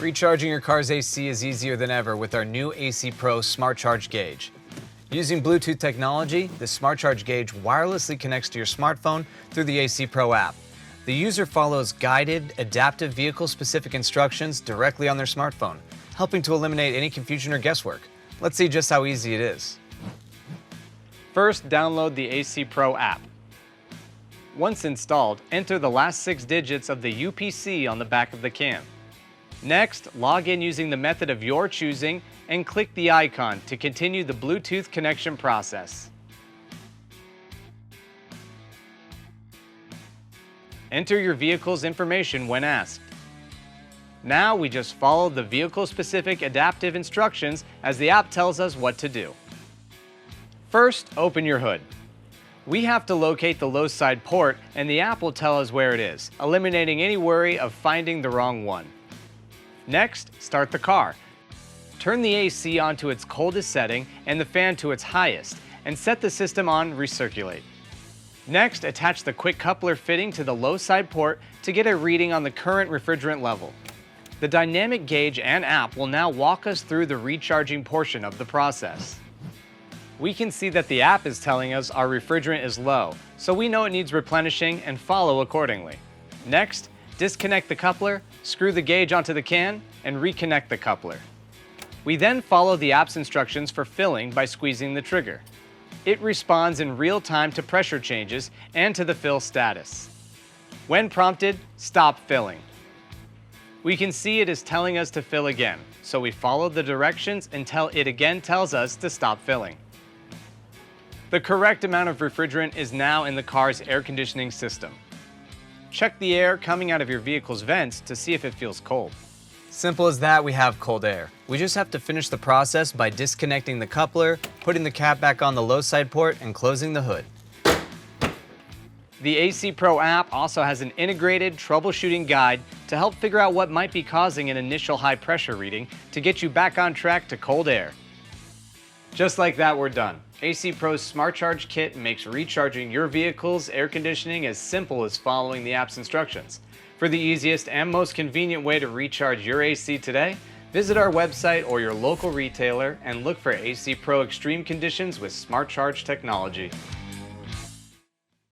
Recharging your car's AC is easier than ever with our new AC Pro Smartcharge gauge. Using Bluetooth technology, the Smartcharge gauge wirelessly connects to your smartphone through the AC Pro app. The user follows guided, adaptive vehicle-specific instructions directly on their smartphone, helping to eliminate any confusion or guesswork. Let's see just how easy it is. First, download the AC Pro app. Once installed, enter the last 6 digits of the UPC on the back of the can. Next, log in using the method of your choosing and click the icon to continue the Bluetooth connection process. Enter your vehicle's information when asked. Now we just follow the vehicle-specific adaptive instructions as the app tells us what to do. First, open your hood. We have to locate the low side port and the app will tell us where it is, eliminating any worry of finding the wrong one. Next, start the car. Turn the AC on to its coldest setting and the fan to its highest, and set the system on recirculate. Next, attach the quick coupler fitting to the low side port to get a reading on the current refrigerant level. The dynamic gauge and app will now walk us through the recharging portion of the process. We can see that the app is telling us our refrigerant is low, so we know it needs replenishing and follow accordingly. Next, disconnect the coupler, screw the gauge onto the can, and reconnect the coupler. We then follow the app's instructions for filling by squeezing the trigger. It responds in real time to pressure changes and to the fill status. When prompted, stop filling. We can see it is telling us to fill again, so we follow the directions until it again tells us to stop filling. The correct amount of refrigerant is now in the car's air conditioning system. Check the air coming out of your vehicle's vents to see if it feels cold. Simple as that, we have cold air. We just have to finish the process by disconnecting the coupler, putting the cap back on the low side port, and closing the hood. The AC Pro app also has an integrated troubleshooting guide to help figure out what might be causing an initial high pressure reading to get you back on track to cold air. Just like that, we're done. AC Pro's Smartcharge kit makes recharging your vehicle's air conditioning as simple as following the app's instructions. For the easiest and most convenient way to recharge your AC today, visit our website or your local retailer and look for AC Pro Extreme Conditions with Smartcharge technology.